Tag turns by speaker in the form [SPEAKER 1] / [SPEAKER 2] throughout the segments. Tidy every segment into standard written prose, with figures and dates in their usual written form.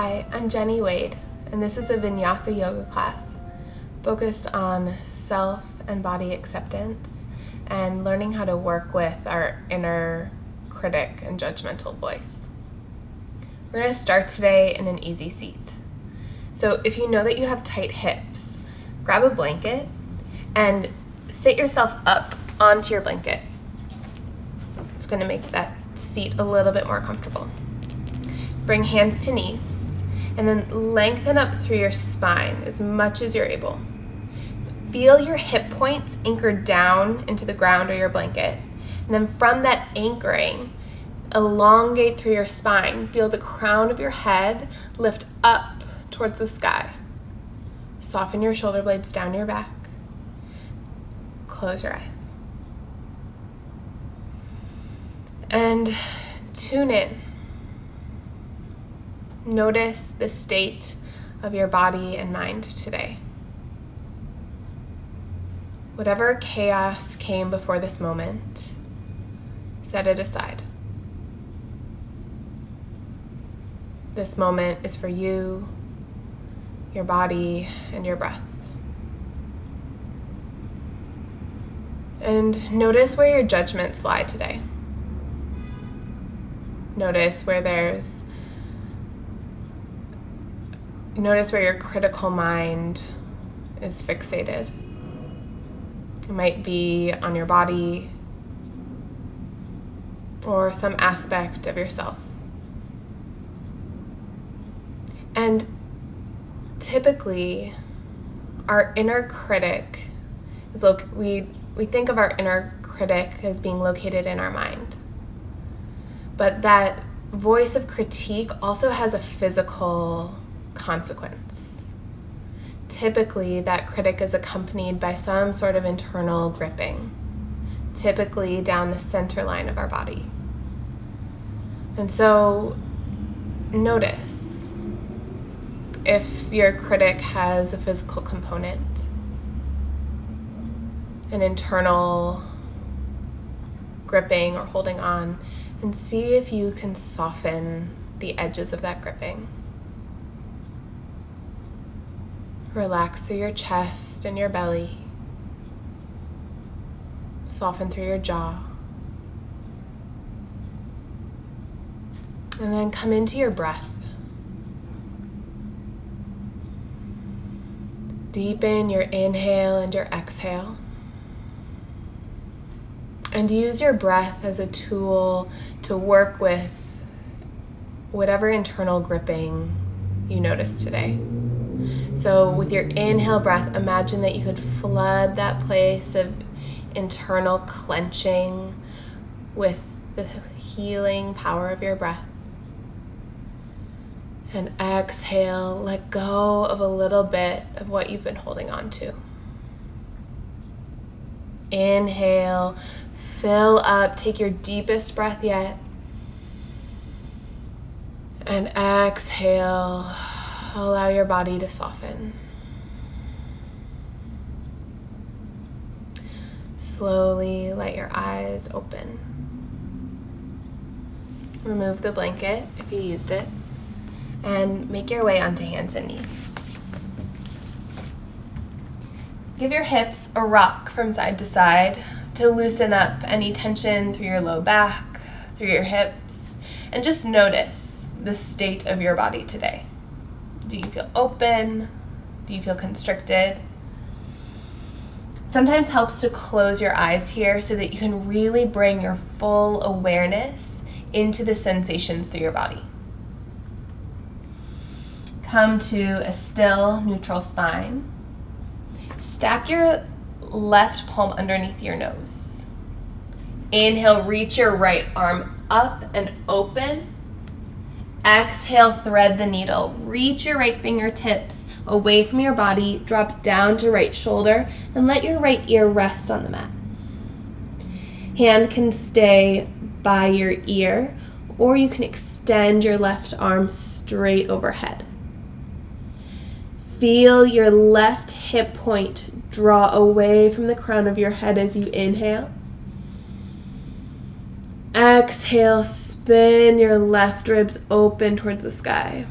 [SPEAKER 1] Hi, I'm Jenny Wade, and this is a Vinyasa yoga class focused on self and body acceptance and learning how to work with our inner critic and judgmental voice. We're going to start today in an easy seat. So if you know that you have tight hips, grab a blanket and sit yourself up onto your blanket. It's going to make that seat a little bit more comfortable. Bring hands to knees and then lengthen up through your spine as much as you're able. Feel your hip points anchored down into the ground or your blanket. And then from that anchoring, elongate through your spine. Feel the crown of your head lift up towards the sky. Soften your shoulder blades down your back. Close your eyes. And tune in. Notice the state of your body and mind today. Whatever chaos came before this moment, set it aside. This moment is for you, your body, and your breath. And notice where your judgments lie today. Notice where your critical mind is fixated. It might be on your body or some aspect of yourself. And typically, our inner critic is we think of our inner critic as being located in our mind. But that voice of critique also has a physical consequence. Typically, that critic is accompanied by some sort of internal gripping, typically down the center line of our body. And so, notice if your critic has a physical component, an internal gripping or holding on, and see if you can soften the edges of that gripping. Relax through your chest and your belly. Soften through your jaw. And then come into your breath. Deepen your inhale and your exhale. And use your breath as a tool to work with whatever internal gripping you notice today. So with your inhale breath, imagine that you could flood that place of internal clenching with the healing power of your breath. And exhale, let go of a little bit of what you've been holding on to. Inhale, fill up, take your deepest breath yet. And exhale, allow your body to soften. Slowly let your eyes open. Remove the blanket if you used it, and make your way onto hands and knees. Give your hips a rock from side to side to loosen up any tension through your low back, through your hips, and just notice the state of your body today. Do you feel open? Do you feel constricted? Sometimes helps to close your eyes here so that you can really bring your full awareness into the sensations through your body. Come to a still, neutral spine. Stack your left palm underneath your nose. Inhale, reach your right arm up and open. Exhale, thread the needle. Reach your right fingertips away from your body, drop down to right shoulder, and let your right ear rest on the mat. Hand can stay by your ear, or you can extend your left arm straight overhead. Feel your left hip point draw away from the crown of your head as you inhale. Exhale, spin your left ribs open towards the sky.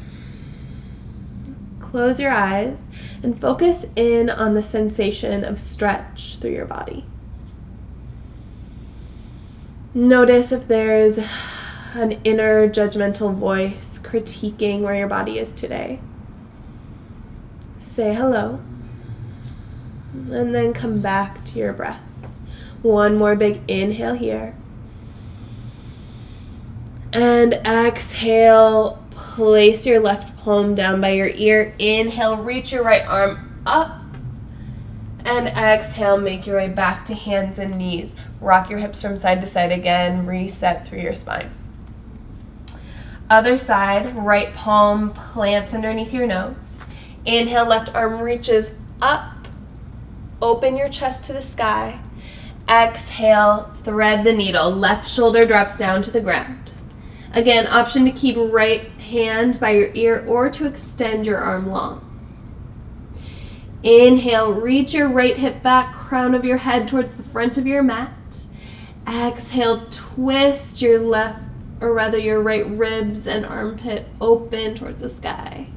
[SPEAKER 1] close your eyes and focus in on the sensation of stretch through your body. Notice if there's an inner judgmental voice critiquing where your body is today. Say hello, and then come back to your breath. One more big inhale here. And exhale, place your left palm down by your ear. Inhale, reach your right arm up. And exhale, make your way back to hands and knees. Rock your hips from side to side again. Reset through your spine. Other side, right palm plants underneath your nose. Inhale, left arm reaches up. Open your chest to the sky. Exhale, thread the needle. Left shoulder drops down to the ground. Again, option to keep right hand by your ear or to extend your arm long. Inhale, reach your right hip back, crown of your head towards the front of your mat. Exhale, twist your left, or rather your right ribs and armpit open towards the sky.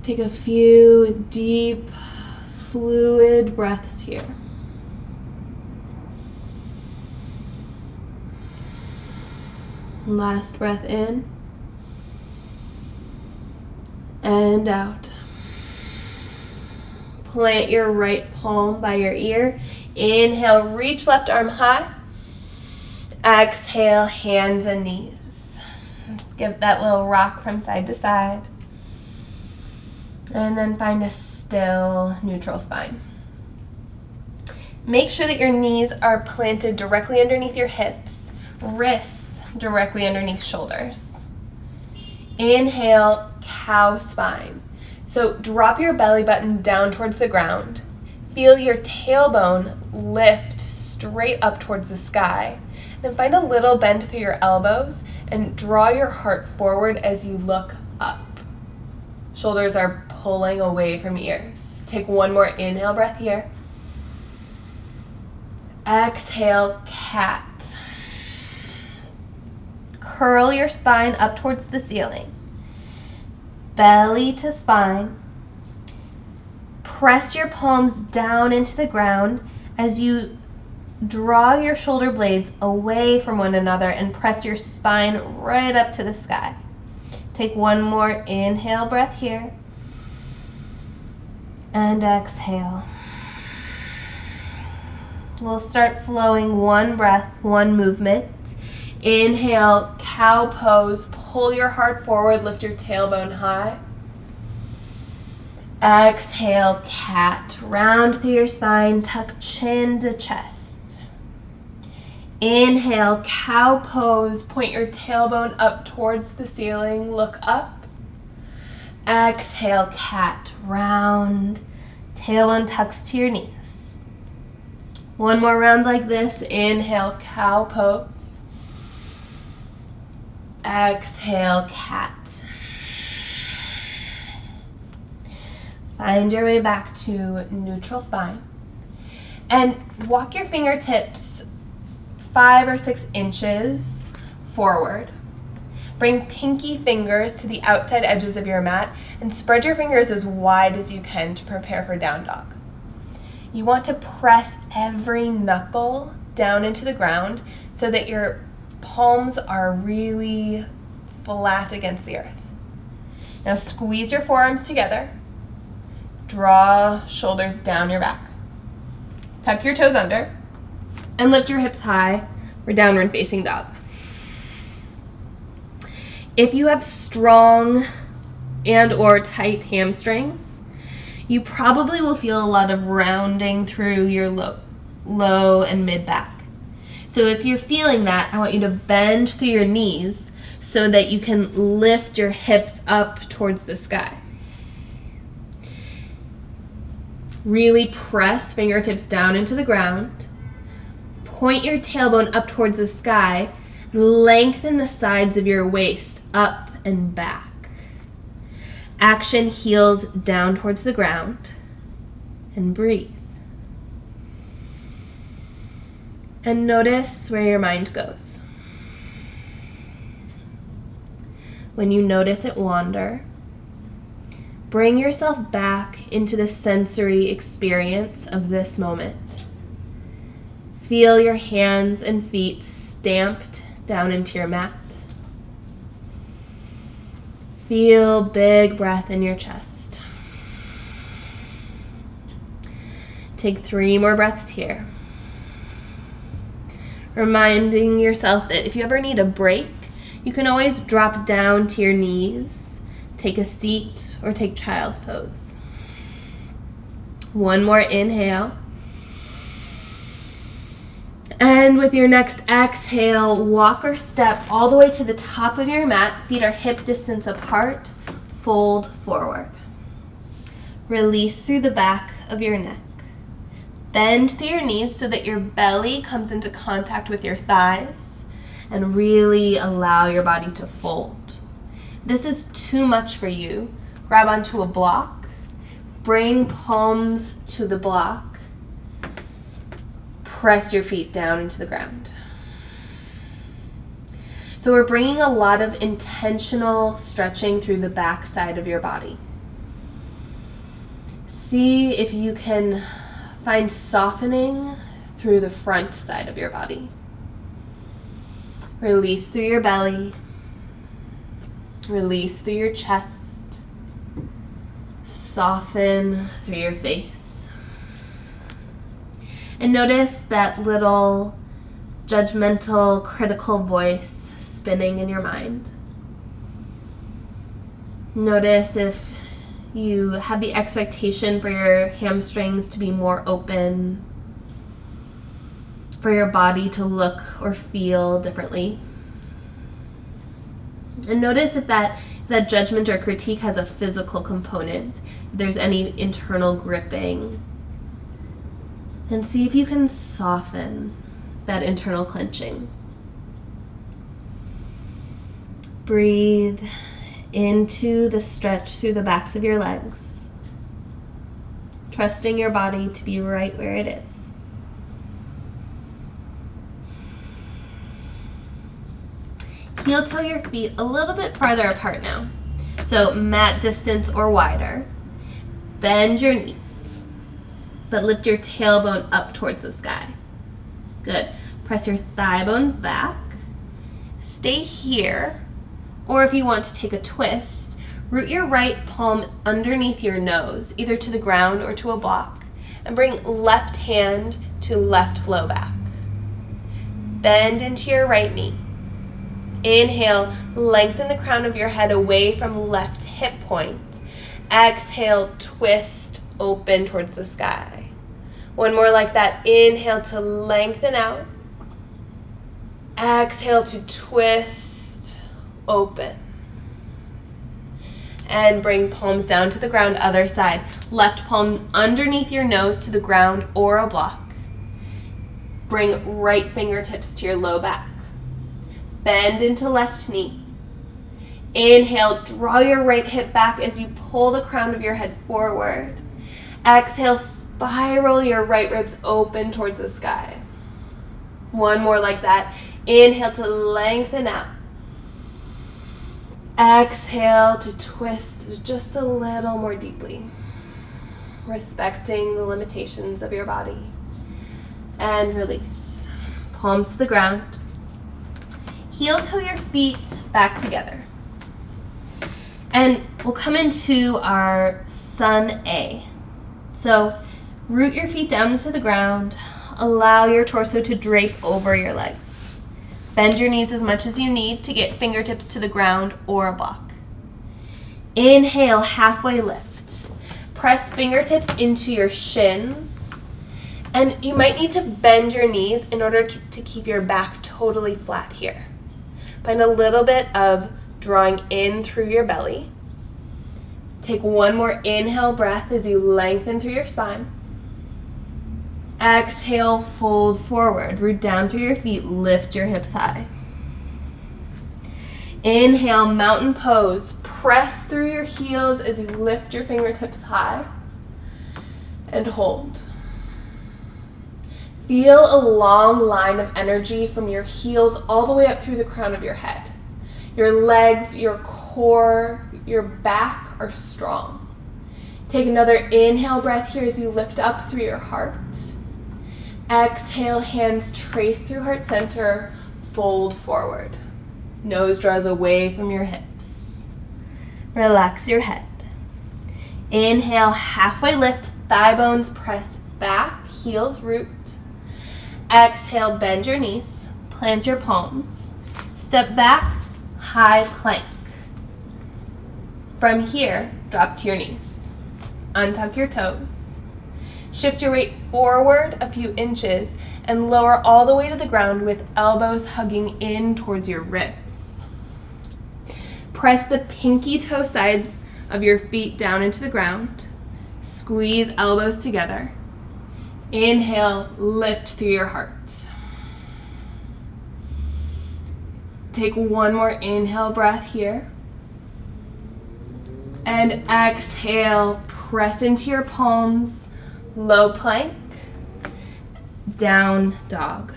[SPEAKER 1] Take a few deep, fluid breaths here. Last breath in and out. Plant your right palm by your ear. Inhale, reach left arm high. Exhale, hands and knees. Give that little rock from side to side. And then find a still, neutral spine. Make sure that your knees are planted directly underneath your hips, wrists directly underneath shoulders. Inhale, cow spine. So drop your belly button down towards the ground. Feel your tailbone lift straight up towards the sky. Then find a little bend through your elbows and draw your heart forward as you look up. Shoulders are pulling away from ears. Take one more inhale breath here. Exhale, cat. Curl your spine up towards the ceiling. Belly to spine. Press your palms down into the ground as you draw your shoulder blades away from one another and press your spine right up to the sky. Take one more inhale breath here. And exhale. We'll start flowing one breath, one movement. Inhale, cow pose. Pull your heart forward, lift your tailbone high. Exhale, cat. Round through your spine, tuck chin to chest. Inhale, cow pose. Point your tailbone up towards the ceiling, look up. Exhale, cat. Round, tailbone tucks to your knees. One more round like this. Inhale, cow pose. Exhale, cat. Find your way back to neutral spine. And walk your fingertips 5 or 6 inches forward. Bring pinky fingers to the outside edges of your mat and spread your fingers as wide as you can to prepare for down dog. You want to press every knuckle down into the ground so that your palms are really flat against the earth. Now squeeze your forearms together. Draw shoulders down your back. Tuck your toes under and lift your hips high for downward facing dog. If you have strong and or tight hamstrings, you probably will feel a lot of rounding through your low and mid back. So if you're feeling that, I want you to bend through your knees so that you can lift your hips up towards the sky. Really press fingertips down into the ground. Point your tailbone up towards the sky. Lengthen the sides of your waist up and back. Action, heels down towards the ground. And breathe. And notice where your mind goes. When you notice it wander, bring yourself back into the sensory experience of this moment. Feel your hands and feet stamped down into your mat. Feel big breath in your chest. Take 3 more breaths here. Reminding yourself that if you ever need a break, you can always drop down to your knees, take a seat, or take child's pose. 1 more inhale. And with your next exhale, walk or step all the way to the top of your mat. Feet are hip distance apart. Fold forward. Release through the back of your neck. Bend through your knees so that your belly comes into contact with your thighs, and really allow your body to fold. If this is too much for you, grab onto a block. Bring palms to the block. Press your feet down into the ground. So we're bringing a lot of intentional stretching through the back side of your body. See if you can find softening through the front side of your body. Release through your belly. Release through your chest. Soften through your face. And notice that little judgmental, critical voice spinning in your mind. Notice if you have the expectation for your hamstrings to be more open, for your body to look or feel differently. And notice if that judgment or critique has a physical component, if there's any internal gripping. And see if you can soften that internal clenching. Breathe into the stretch through the backs of your legs, trusting your body to be right where it is. Heel toe your feet a little bit farther apart now. So mat distance or wider. Bend your knees, but lift your tailbone up towards the sky. Good. Press your thigh bones back. Stay here, or if you want to take a twist, root your right palm underneath your nose, either to the ground or to a block, and bring left hand to left low back. Bend into your right knee. Inhale, lengthen the crown of your head away from left hip point. Exhale, twist open towards the sky. One more like that. Inhale to lengthen out. Exhale to twist open. And bring palms down to the ground, other side. Left palm underneath your nose to the ground or a block. Bring right fingertips to your low back. Bend into left knee. Inhale, draw your right hip back as you pull the crown of your head forward. Exhale, spiral your right ribs open towards the sky. One more like that. Inhale to lengthen out. Exhale to twist just a little more deeply, respecting the limitations of your body. And release. Palms to the ground. Heel toe your feet back together. And we'll come into our Sun A. So root your feet down into the ground. Allow your torso to drape over your legs. Bend your knees as much as you need to get fingertips to the ground or a block. Inhale, halfway lift. Press fingertips into your shins. And you might need to bend your knees in order to keep your back totally flat here. Find a little bit of drawing in through your belly. Take one more inhale breath as you lengthen through your spine. Exhale, fold forward. Root down through your feet, lift your hips high. Inhale, mountain pose. Press through your heels as you lift your fingertips high. And hold. Feel a long line of energy from your heels all the way up through the crown of your head. Your legs, your core, your back are strong. Take another inhale breath here as you lift up through your heart. Exhale, hands trace through heart center, fold forward. Nose draws away from your hips. Relax your head. Inhale, halfway lift, thigh bones press back, heels root. Exhale, bend your knees, plant your palms. Step back, high plank. From here, drop to your knees. Untuck your toes. Shift your weight forward a few inches and lower all the way to the ground with elbows hugging in towards your ribs. Press the pinky toe sides of your feet down into the ground. Squeeze elbows together. Inhale, lift through your heart. Take one more inhale breath here. And exhale, press into your palms, low plank, down dog.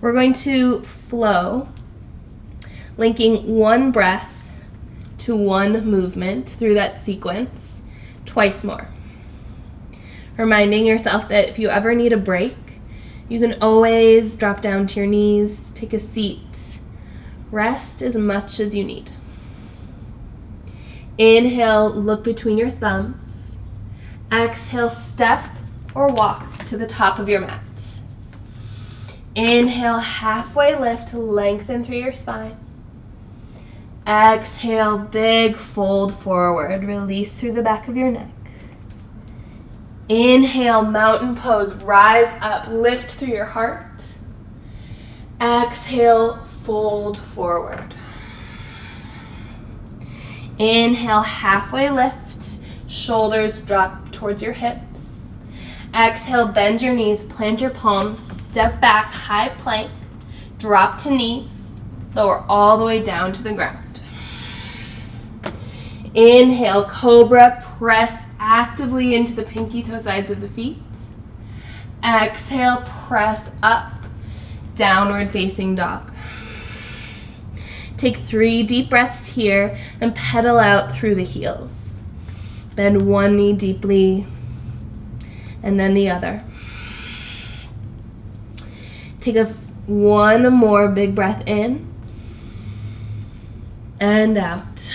[SPEAKER 1] We're going to flow, linking one breath to one movement through that sequence twice more. Reminding yourself that if you ever need a break, you can always drop down to your knees, take a seat, rest as much as you need. Inhale, look between your thumbs. Exhale, step or walk to the top of your mat. Inhale, halfway lift, lengthen through your spine. Exhale, big fold forward, release through the back of your neck. Inhale, mountain pose, rise up, lift through your heart. Exhale, fold forward. Inhale, halfway lift, shoulders drop towards your hips. Exhale, bend your knees, plant your palms, step back, high plank, drop to knees, lower all the way down to the ground. Inhale, cobra, press actively into the pinky toe sides of the feet. Exhale, press up, downward facing dog. Take 3 deep breaths here and pedal out through the heels. Bend one knee deeply and then the other. Take one more big breath in and out.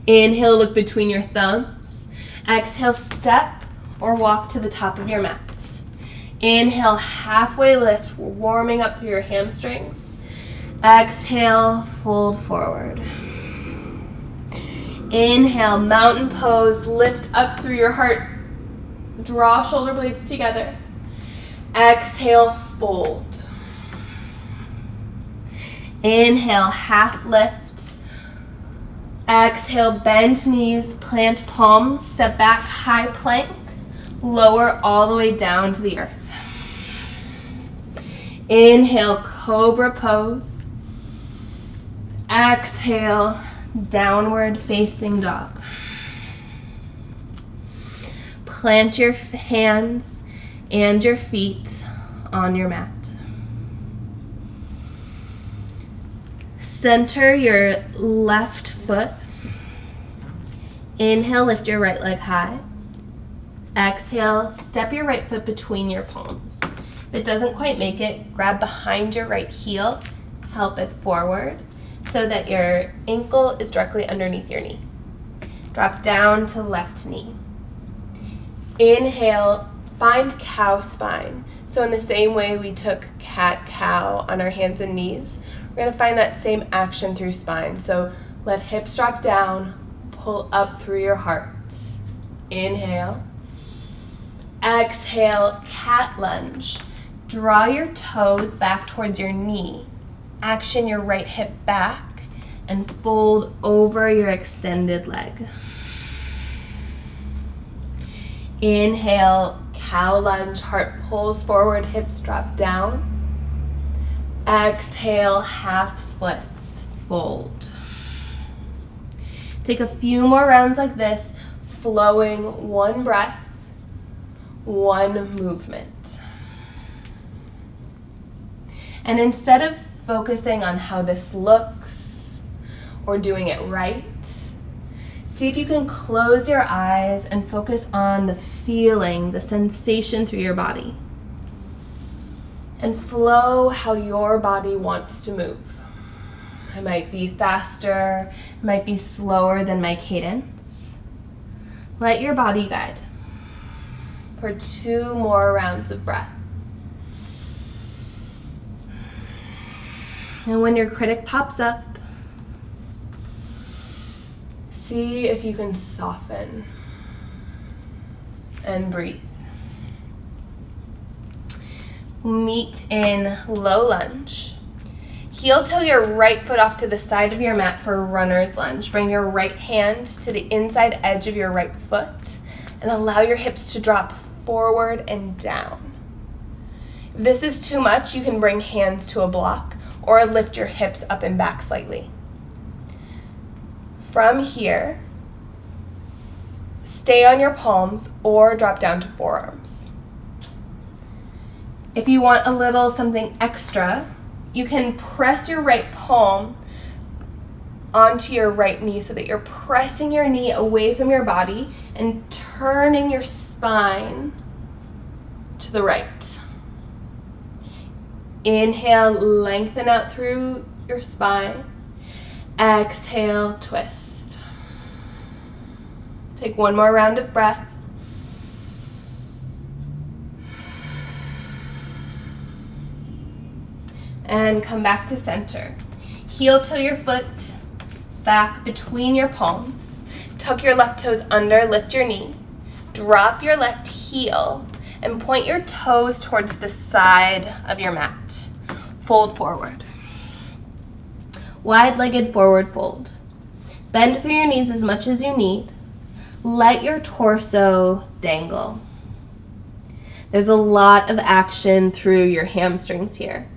[SPEAKER 1] Inhale, look between your thumbs. Exhale, step or walk to the top of your mat. Inhale, halfway lift, warming up through your hamstrings. Exhale, fold forward. Inhale, mountain pose, lift up through your heart. Draw shoulder blades together. Exhale, fold. Inhale, half lift. Exhale, bend knees, plant palms, step back, high plank, lower all the way down to the earth. Inhale, cobra pose. Exhale, downward facing dog. Plant your hands and your feet on your mat. Center your left foot. Inhale, lift your right leg high. Exhale, step your right foot between your palms. If it doesn't quite make it, grab behind your right heel, help it forward so that your ankle is directly underneath your knee. Drop down to left knee. Inhale, find cow spine. So in the same way we took cat-cow on our hands and knees, we're going to find that same action through spine. So let hips drop down, pull up through your heart. Inhale. Exhale, cat lunge. Draw your toes back towards your knee. Action your right hip back and fold over your extended leg. Inhale, cow lunge, heart pulls forward, hips drop down. Exhale, half splits, fold. Take a few more rounds like this, flowing one breath, one movement. And instead of focusing on how this looks or doing it right. See if you can close your eyes and focus on the feeling, the sensation through your body. And flow how your body wants to move. It might be faster, it might be slower than my cadence. Let your body guide for 2 more rounds of breath. And when your critic pops up, see if you can soften and breathe. Meet in low lunge. Heel toe your right foot off to the side of your mat for runner's lunge. Bring your right hand to the inside edge of your right foot and allow your hips to drop forward and down. If this is too much, you can bring hands to a block or lift your hips up and back slightly. From here, stay on your palms or drop down to forearms. If you want a little something extra, you can press your right palm onto your right knee so that you're pressing your knee away from your body and turning your spine to the right. Inhale, lengthen out through your spine. Exhale, twist. Take 1 more round of breath. And come back to center. Heel toe your foot back between your palms. Tuck your left toes under, lift your knee. Drop your left heel and point your toes towards the side of your mat. Fold forward. Wide-legged forward fold. Bend through your knees as much as you need. Let your torso dangle. There's a lot of action through your hamstrings here.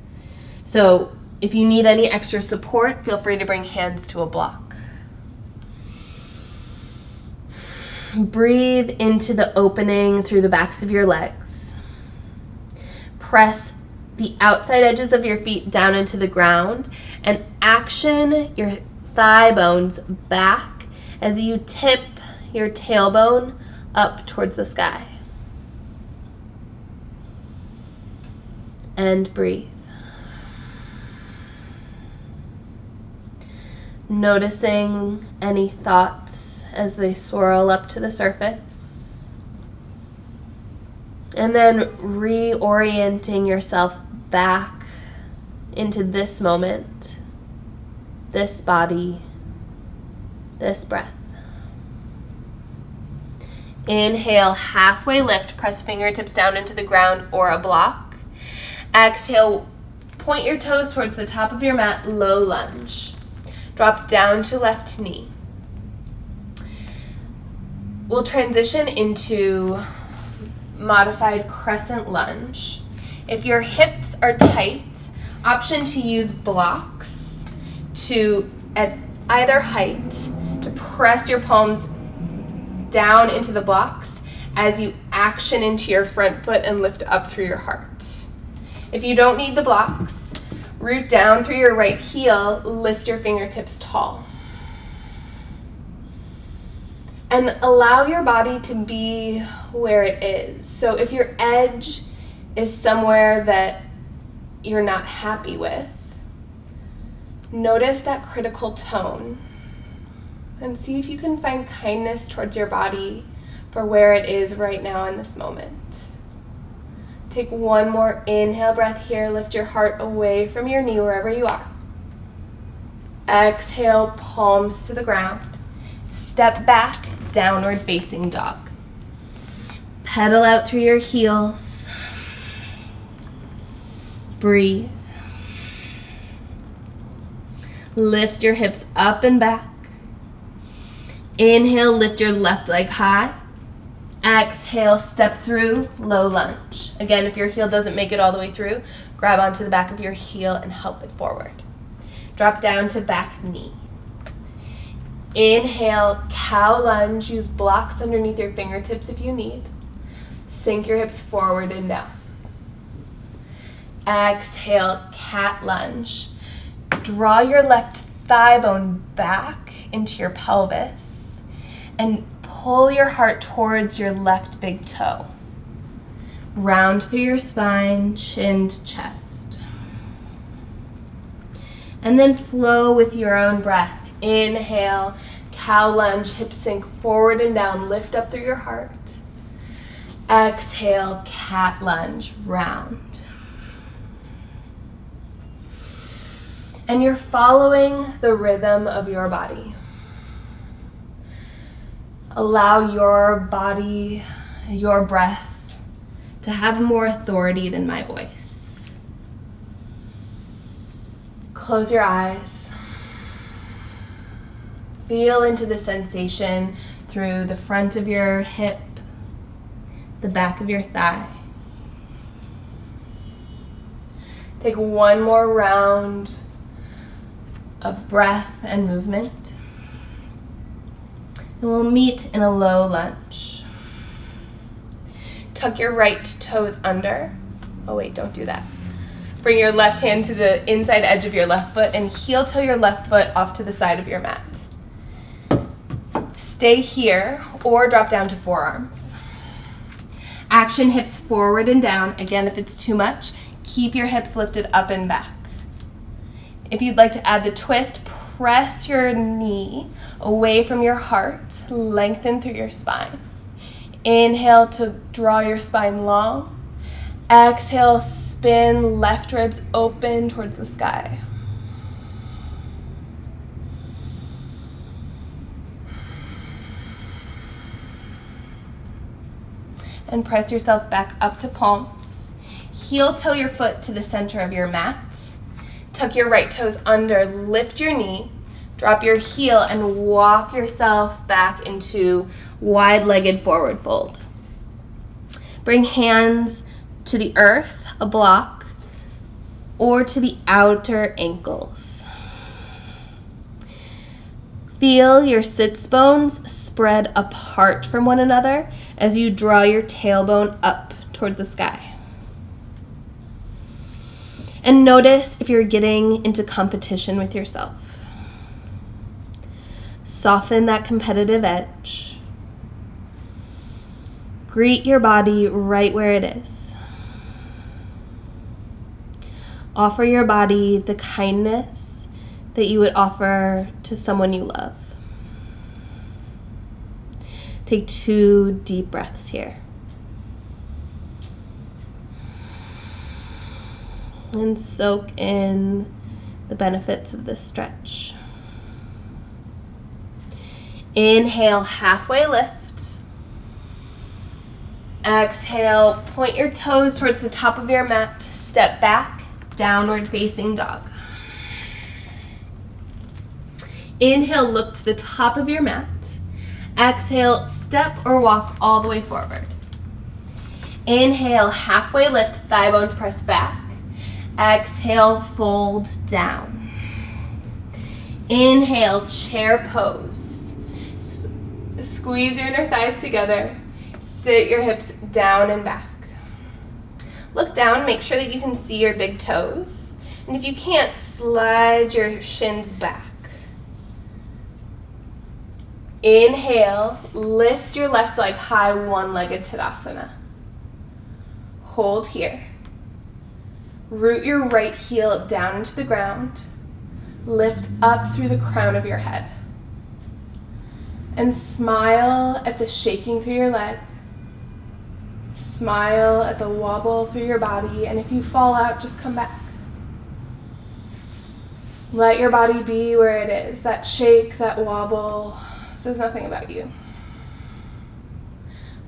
[SPEAKER 1] So if you need any extra support, feel free to bring hands to a block. Breathe into the opening through the backs of your legs. Press the outside edges of your feet down into the ground and action your thigh bones back as you tip your tailbone up towards the sky. And breathe. Noticing any thoughts as they swirl up to the surface. And then reorienting yourself back into this moment, this body, this breath. Inhale, halfway lift, press fingertips down into the ground or a block. Exhale, point your toes towards the top of your mat, low lunge. Drop down to left knee. We'll transition into modified crescent lunge. If your hips are tight, option to use blocks at either height to press your palms down into the blocks as you action into your front foot and lift up through your heart. If you don't need the blocks, root down through your right heel, lift your fingertips tall. And allow your body to be where it is. So if your edge is somewhere that you're not happy with, notice that critical tone and see if you can find kindness towards your body for where it is right now in this moment. Take 1 more inhale breath here. Lift your heart away from your knee wherever you are. Exhale, palms to the ground. Step back, downward facing dog. Pedal out through your heels. Breathe. Lift your hips up and back. Inhale, lift your left leg high. Exhale, step through, low lunge. Again, if your heel doesn't make it all the way through, grab onto the back of your heel and help it forward. Drop down to back knee. Inhale, cow lunge. Use blocks underneath your fingertips if you need. Sink your hips forward and down. Exhale, cat lunge. Draw your left thigh bone back into your pelvis and pull your heart towards your left big toe. Round through your spine, chin to chest. And then flow with your own breath. Inhale, cow lunge, hips sink forward and down, lift up through your heart. Exhale, cat lunge, round. And you're following the rhythm of your body. Allow your body, your breath, to have more authority than my voice. Close your eyes. Feel into the sensation through the front of your hip, the back of your thigh. Take one more round of breath and movement. And we'll meet in a low lunge. Tuck your right toes under. Oh wait, don't do that. Bring your left hand to the inside edge of your left foot and heel toe your left foot off to the side of your mat. Stay here or drop down to forearms. Action hips forward and down. Again, if it's too much, keep your hips lifted up and back. If you'd like to add the twist, press your knee away from your heart, lengthen through your spine. Inhale to draw your spine long. Exhale, spin left ribs open towards the sky. And press yourself back up to palms. Heel toe your foot to the center of your mat. Tuck your right toes under, lift your knee, drop your heel, and walk yourself back into wide-legged forward fold. Bring hands to the earth, a block, or to the outer ankles. Feel your sits bones spread apart from one another as you draw your tailbone up towards the sky. And notice if you're getting into competition with yourself. Soften that competitive edge. Greet your body right where it is. Offer your body the kindness that you would offer to someone you love. Take 2 deep breaths here. And soak in the benefits of this stretch. Inhale, halfway lift. Exhale, point your toes towards the top of your mat. Step back, downward facing dog. Inhale, look to the top of your mat. Exhale, step or walk all the way forward. Inhale, halfway lift, thigh bones press back. Exhale, fold down. Inhale, chair pose. Squeeze your inner thighs together. Sit your hips down and back. Look down, make sure that you can see your big toes. And if you can't, slide your shins back. Inhale, lift your left leg high, one-legged Tadasana. Hold here. Root your right heel down into the ground. Lift up through the crown of your head. And smile at the shaking through your leg. Smile at the wobble through your body, and if you fall out, just come back. Let your body be where it is. That shake, that wobble says nothing about you.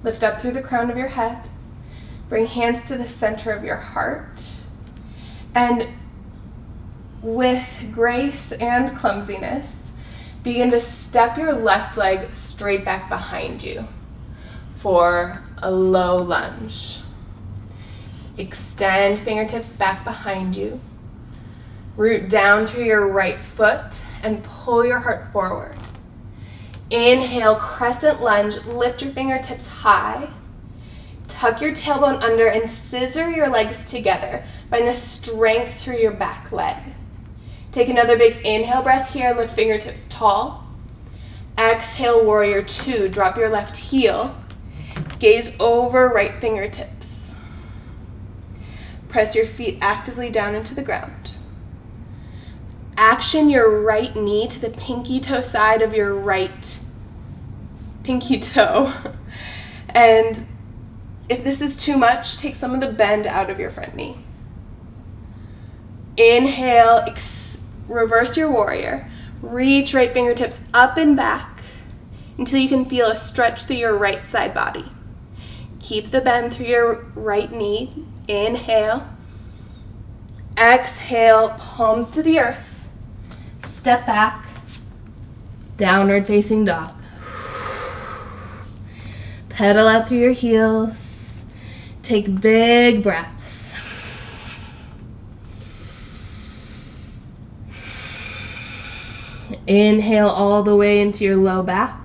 [SPEAKER 1] Lift up through the crown of your head. Bring hands to the center of your heart. And with grace and clumsiness, begin to step your left leg straight back behind you for a low lunge. Extend fingertips back behind you. Root down through your right foot and pull your heart forward. Inhale, crescent lunge, lift your fingertips high. Tuck your tailbone under and scissor your legs together. Find the strength through your back leg. Take another big inhale breath here, lift fingertips tall. Exhale, warrior two, drop your left heel. Gaze over right fingertips. Press your feet actively down into the ground. Action your right knee to the pinky toe side of your right pinky toe. And if this is too much, take some of the bend out of your front knee. Inhale, reverse your warrior. Reach right fingertips up and back until you can feel a stretch through your right side body. Keep the bend through your right knee. Inhale. Exhale, palms to the earth. Step back. Downward facing dog. Pedal out through your heels. Take big breaths. Inhale all the way into your low back.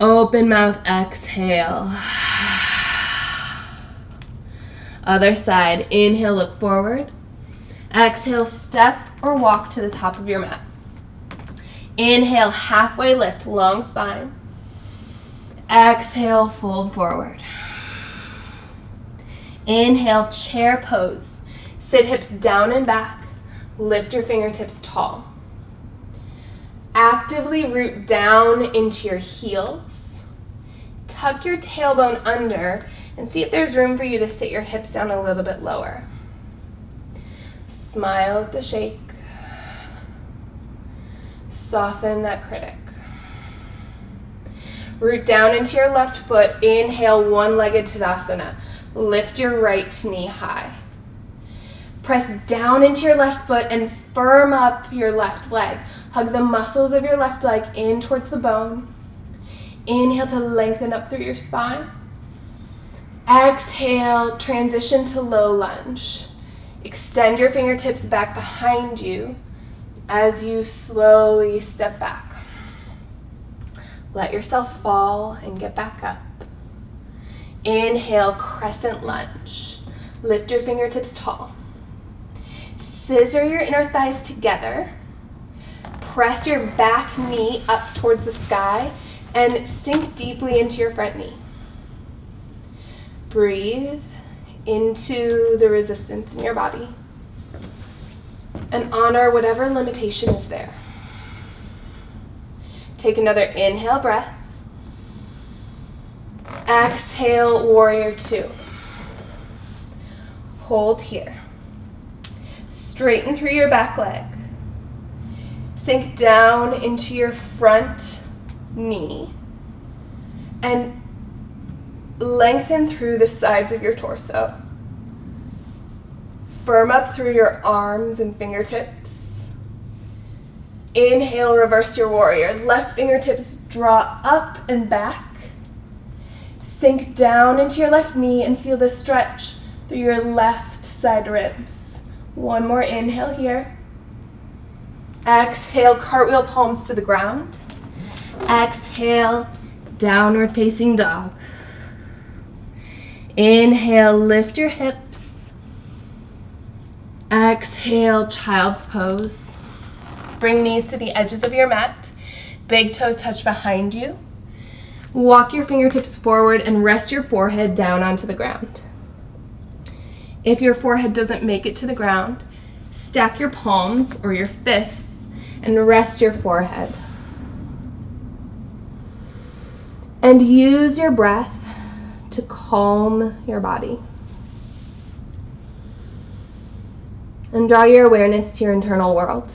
[SPEAKER 1] Open mouth, exhale. Other side, inhale, look forward. Exhale, step or walk to the top of your mat. Inhale, halfway lift, long spine. Exhale, fold forward. Inhale, chair pose. Sit hips down and back. Lift your fingertips tall. Actively root down into your heels. Tuck your tailbone under and see if there's room for you to sit your hips down a little bit lower. Smile at the shake. Soften that critic. Root down into your left foot. Inhale, one-legged Tadasana. Lift your right knee high. Press down into your left foot and firm up your left leg. Hug the muscles of your left leg in towards the bone. Inhale to lengthen up through your spine. Exhale, transition to low lunge. Extend your fingertips back behind you as you slowly step back. Let yourself fall and get back up. Inhale, crescent lunge. Lift your fingertips tall. Scissor your inner thighs together. Press your back knee up towards the sky and sink deeply into your front knee. Breathe into the resistance in your body and honor whatever limitation is there. Take another inhale breath. Exhale, warrior two. Hold here. Straighten through your back leg. Sink down into your front knee and lengthen through the sides of your torso. Firm up through your arms and fingertips. Inhale, reverse your warrior. Left fingertips draw up and back. Sink down into your left knee and feel the stretch through your left side ribs. One more inhale here. Exhale, cartwheel palms to the ground. Exhale, downward facing dog. Inhale, lift your hips. Exhale, child's pose. Bring knees to the edges of your mat. Big toes touch behind you. Walk your fingertips forward and rest your forehead down onto the ground. If your forehead doesn't make it to the ground, stack your palms or your fists and rest your forehead. And use your breath to calm your body. And draw your awareness to your internal world.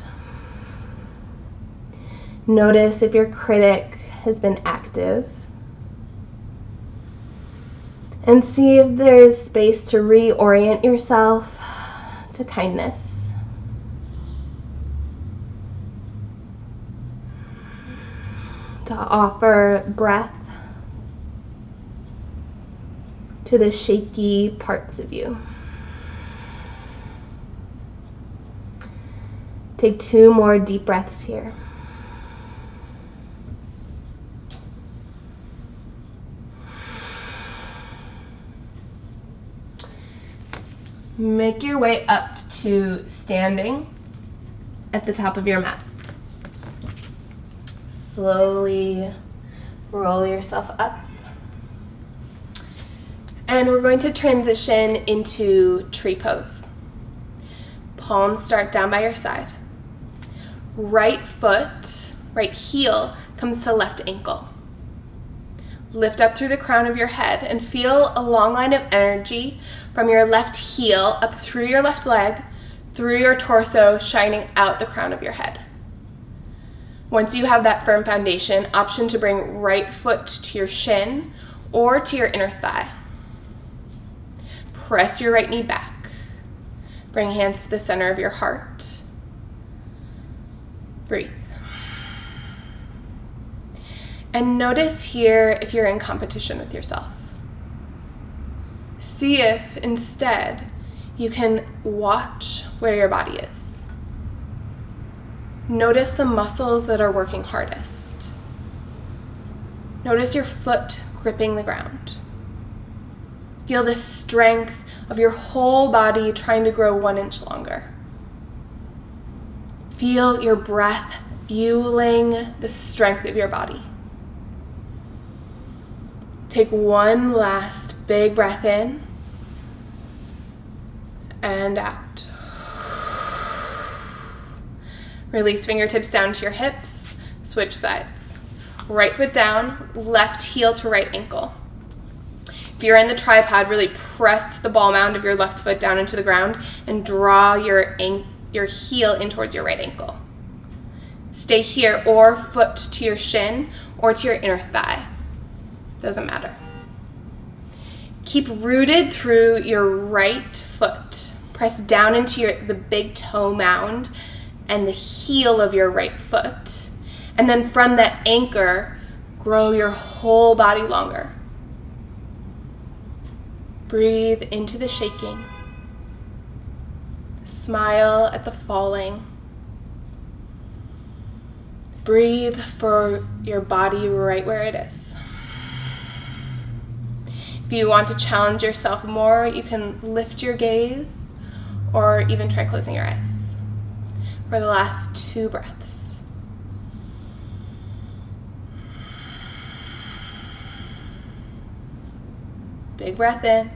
[SPEAKER 1] Notice if your critic has been active. And see if there is space to reorient yourself to kindness. To offer breath to the shaky parts of you. Take 2 more deep breaths here. Make your way up to standing at the top of your mat. Slowly roll yourself up. And we're going to transition into tree pose. Palms start down by your side. Right foot, right heel comes to left ankle. Lift up through the crown of your head and feel a long line of energy from your left heel up through your left leg, through your torso, shining out the crown of your head. Once you have that firm foundation, option to bring right foot to your shin or to your inner thigh. Press your right knee back. Bring hands to the center of your heart. Breathe. And notice here if you're in competition with yourself. See if instead you can watch where your body is. Notice the muscles that are working hardest. Notice your foot gripping the ground. Feel the strength of your whole body trying to grow 1 inch longer. Feel your breath fueling the strength of your body. Take one last big breath in and out. Release fingertips down to your hips, switch sides. Right foot down, left heel to right ankle. If you're in the tripod, really press the ball mound of your left foot down into the ground and draw your heel in towards your right ankle. Stay here or foot to your shin or to your inner thigh. Doesn't matter. Keep rooted through your right foot. Press down into the big toe mound and the heel of your right foot. And then from that anchor, grow your whole body longer. Breathe into the shaking. Smile at the falling. Breathe for your body right where it is. If you want to challenge yourself more, you can lift your gaze or even try closing your eyes for the last 2 breaths. Big breath in.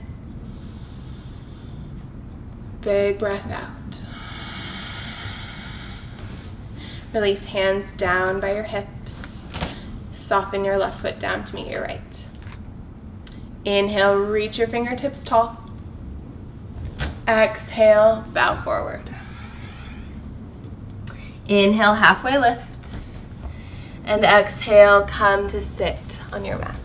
[SPEAKER 1] Big breath out. Release hands down by your hips. Soften your left foot down to meet your right. Inhale, reach your fingertips tall. Exhale, bow forward. Inhale, halfway lift. And exhale, come to sit on your mat.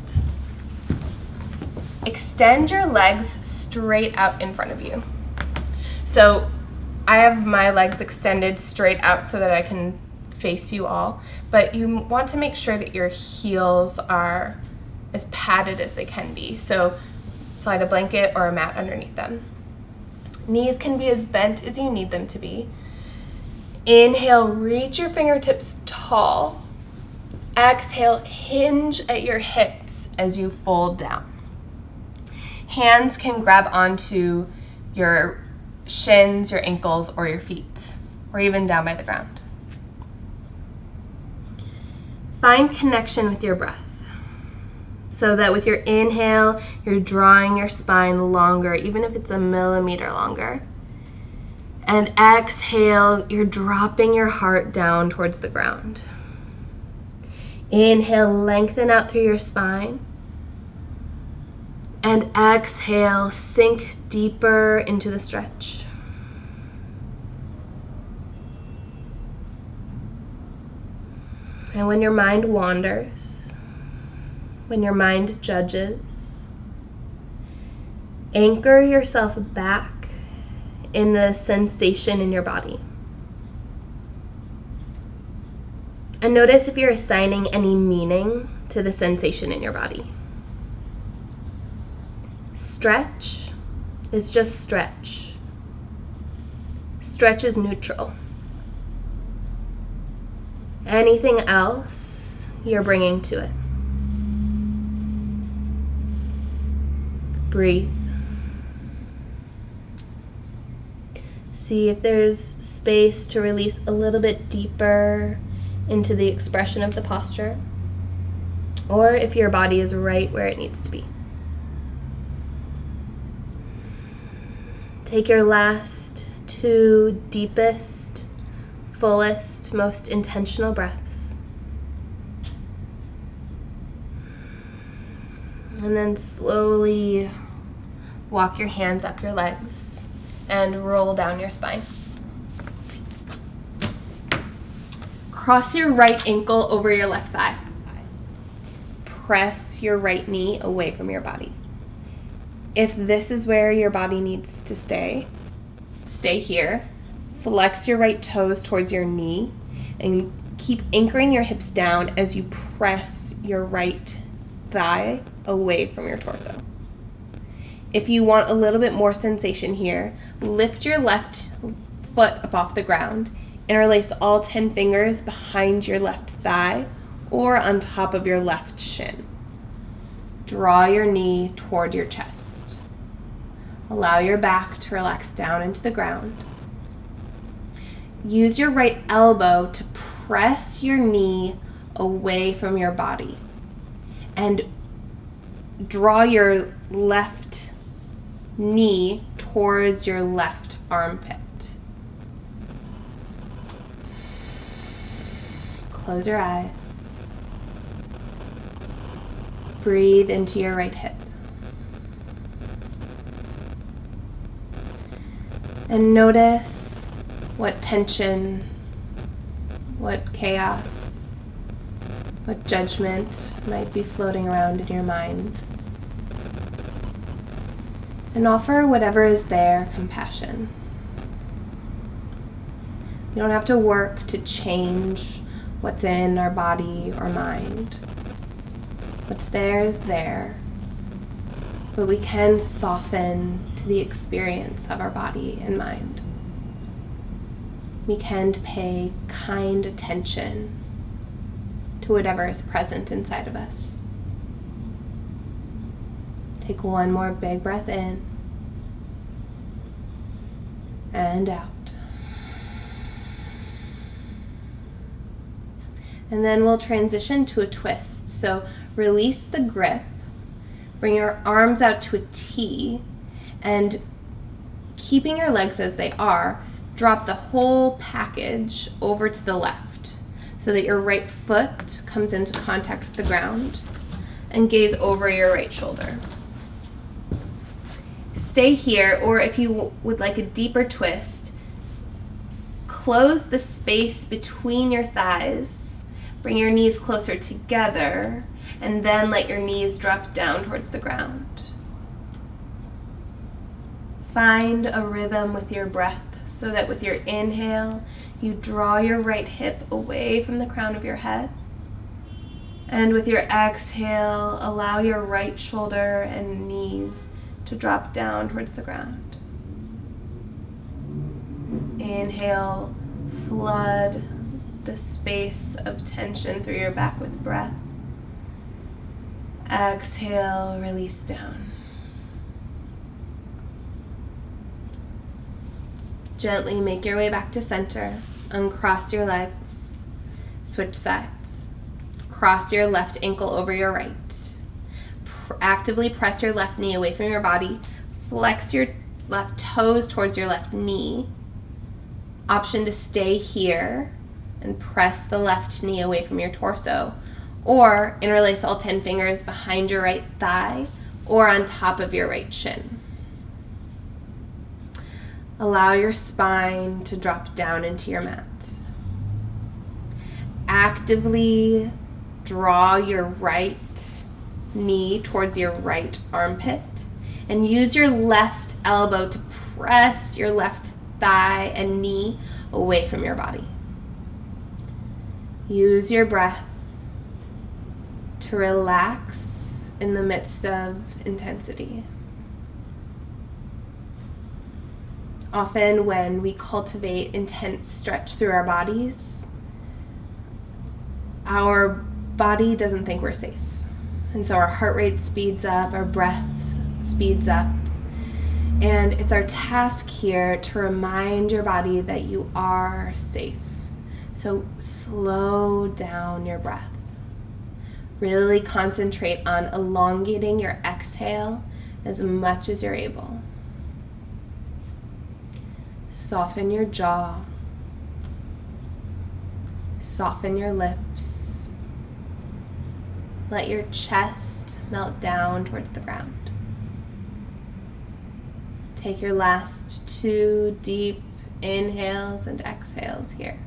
[SPEAKER 1] Extend your legs straight out in front of you. So I have my legs extended straight out so that I can face you all, but you want to make sure that your heels are as padded as they can be. So slide a blanket or a mat underneath them. Knees can be as bent as you need them to be. Inhale, reach your fingertips tall. Exhale, hinge at your hips as you fold down. Hands can grab onto your shins, your ankles, or your feet, or even down by the ground. Find connection with your breath, so that with your inhale, you're drawing your spine longer, even if it's a millimeter longer. And exhale, you're dropping your heart down towards the ground. Inhale, lengthen out through your spine. And exhale, sink deeper into the stretch. And when your mind wanders, when your mind judges, anchor yourself back in the sensation in your body. And notice if you're assigning any meaning to the sensation in your body. Stretch is just stretch. Stretch is neutral. Anything else, you're bringing to it. Breathe. See if there's space to release a little bit deeper into the expression of the posture, or if your body is right where it needs to be. Take your last 2 deepest, fullest, most intentional breaths. And then slowly walk your hands up your legs and roll down your spine. Cross your right ankle over your left thigh. Press your right knee away from your body. If this is where your body needs to stay here. Flex your right toes towards your knee and keep anchoring your hips down as you press your right thigh away from your torso. If you want a little bit more sensation here, lift your left foot up off the ground. Interlace all 10 fingers behind your left thigh or on top of your left shin. Draw your knee toward your chest. Allow your back to relax down into the ground. Use your right elbow to press your knee away from your body and draw your left knee towards your left armpit. Close your eyes. Breathe into your right hip. And notice what tension, what chaos, what judgment might be floating around in your mind. And offer whatever is there compassion. You don't have to work to change what's in our body or mind. What's there is there, but we can soften to the experience of our body and mind. We can pay kind attention to whatever is present inside of us. Take one more big breath in and out. And then we'll transition to a twist. So release the grip, bring your arms out to a T, and keeping your legs as they are, drop the whole package over to the left so that your right foot comes into contact with the ground, and gaze over your right shoulder. Stay here, or if you would like a deeper twist, close the space between your thighs, bring your knees closer together, and then let your knees drop down towards the ground. Find a rhythm with your breath so that with your inhale, you draw your right hip away from the crown of your head. And with your exhale, allow your right shoulder and knees to drop down towards the ground. Inhale, flood the space of tension through your back with breath. Exhale, release down. Gently make your way back to center. Uncross your legs. Switch sides. Cross your left ankle over your right. Actively press your left knee away from your body. Flex your left toes towards your left knee. Option to stay here and press the left knee away from your torso, or interlace all 10 fingers behind your right thigh or on top of your right shin. Allow your spine to drop down into your mat. Actively draw your right knee towards your right armpit and use your left elbow to press your left thigh and knee away from your body. Use your breath to relax in the midst of intensity. Often when we cultivate intense stretch through our bodies, our body doesn't think we're safe. And so our heart rate speeds up, our breath speeds up, And it's our task here to remind your body that you are safe. So slow down your breath. Really concentrate on elongating your exhale as much as you're able. Soften your jaw. Soften your lips. Let your chest melt down towards the ground. Take your last 2 deep inhales and exhales here.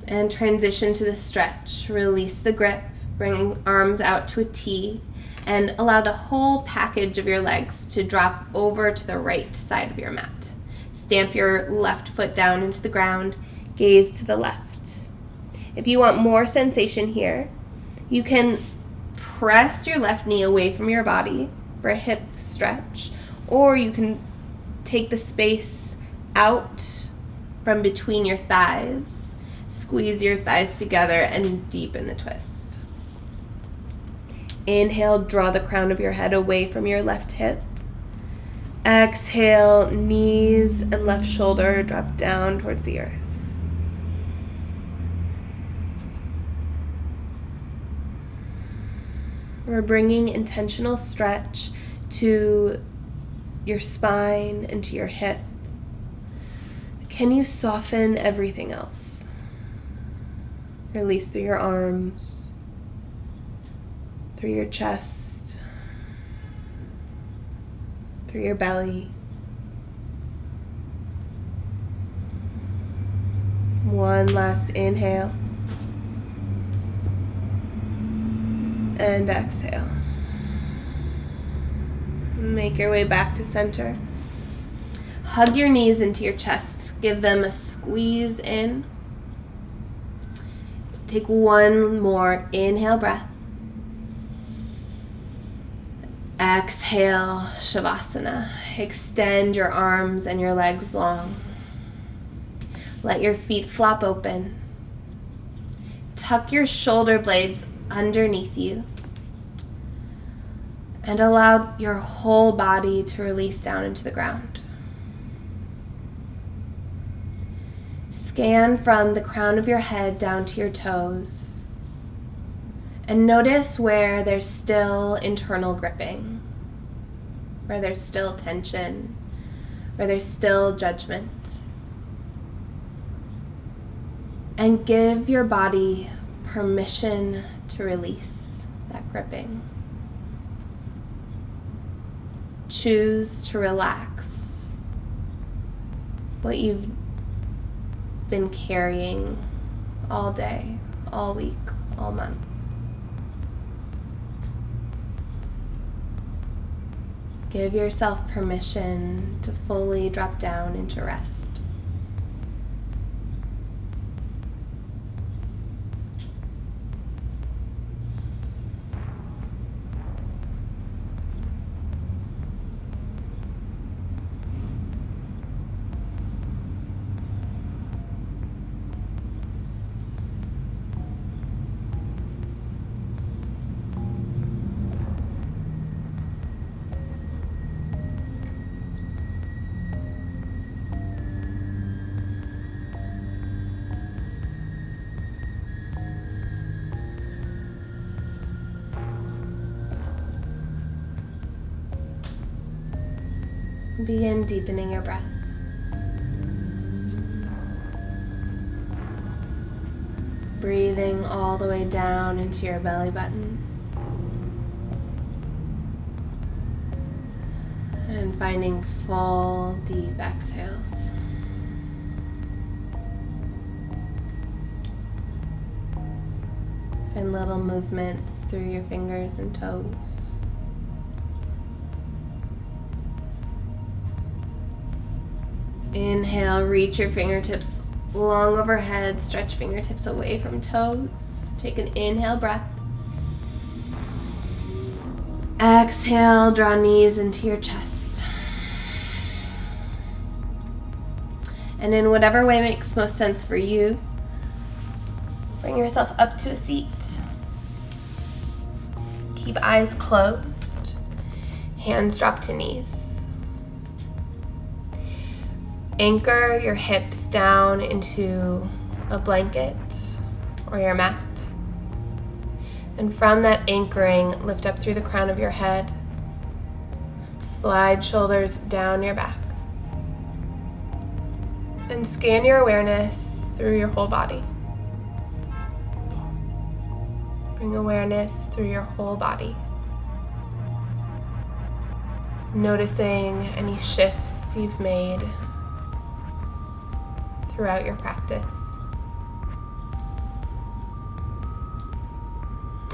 [SPEAKER 1] And transition to the stretch. Release the grip, bring arms out to a T, and allow the whole package of your legs to drop over to the right side of your mat. Stamp your left foot down into the ground, gaze to the left. If you want more sensation here, you can press your left knee away from your body for a hip stretch, or you can take the space out from between your thighs. Squeeze your thighs together and deepen the twist. Inhale, draw the crown of your head away from your left hip. Exhale, knees and left shoulder drop down towards the earth. We're bringing intentional stretch to your spine and to your hip. Can you soften everything else? Release through your arms, through your chest, through your belly. One last inhale and exhale. Make your way back to center. Hug your knees into your chest. Give them a squeeze in. Take one more inhale breath. Exhale, Shavasana. Extend your arms and your legs long. Let your feet flop open. Tuck your shoulder blades underneath you. And allow your whole body to release down into the ground. Scan from the crown of your head down to your toes. And notice where there's still internal gripping, where there's still tension, where there's still judgment. And give your body permission to release that gripping. Choose to relax what you've been carrying all day, all week, all month. Give yourself permission to fully drop down into rest. Begin deepening your breath. Breathing all the way down into your belly button. And finding full, deep exhales. And little movements through your fingers and toes. Inhale, reach your fingertips long overhead, stretch fingertips away from toes. Take an inhale breath. Exhale, draw knees into your chest. And in whatever way makes most sense for you, Bring yourself up to a seat. Keep eyes closed, hands drop to knees. Anchor your hips down into a blanket or your mat. And from that anchoring, lift up through the crown of your head. Slide shoulders down your back. And scan your awareness through your whole body. Bring awareness through your whole body. Noticing any shifts you've made throughout your practice.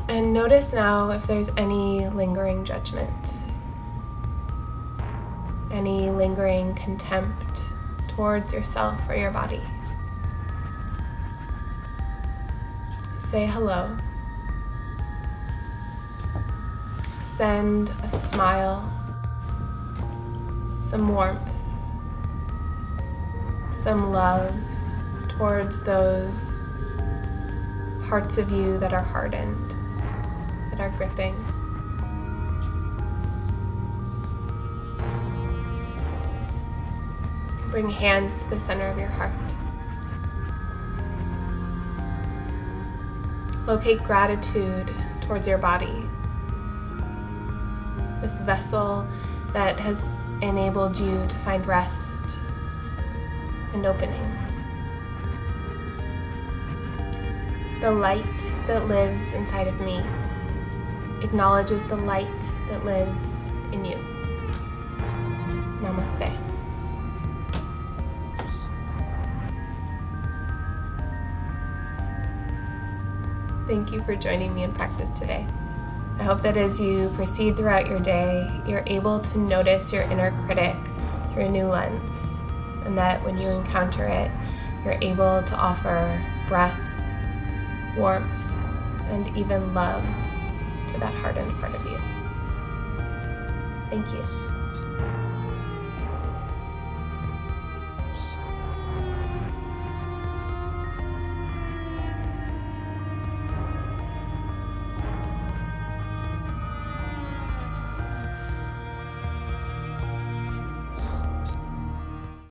[SPEAKER 1] And notice now if there's any lingering judgment, any lingering contempt towards yourself or your body. Say hello. Send a smile, some warmth, some love towards those parts of you that are hardened, that are gripping. Bring hands to the center of your heart. Locate gratitude towards your body, this vessel that has enabled you to find rest and opening. The light that lives inside of me acknowledges the light that lives in you. Namaste. Thank you for joining me in practice today. I hope that as you proceed throughout your day, you're able to notice your inner critic through a new lens, and that when you encounter it, you're able to offer breath, warmth, and even love to that hardened part of you. Thank you.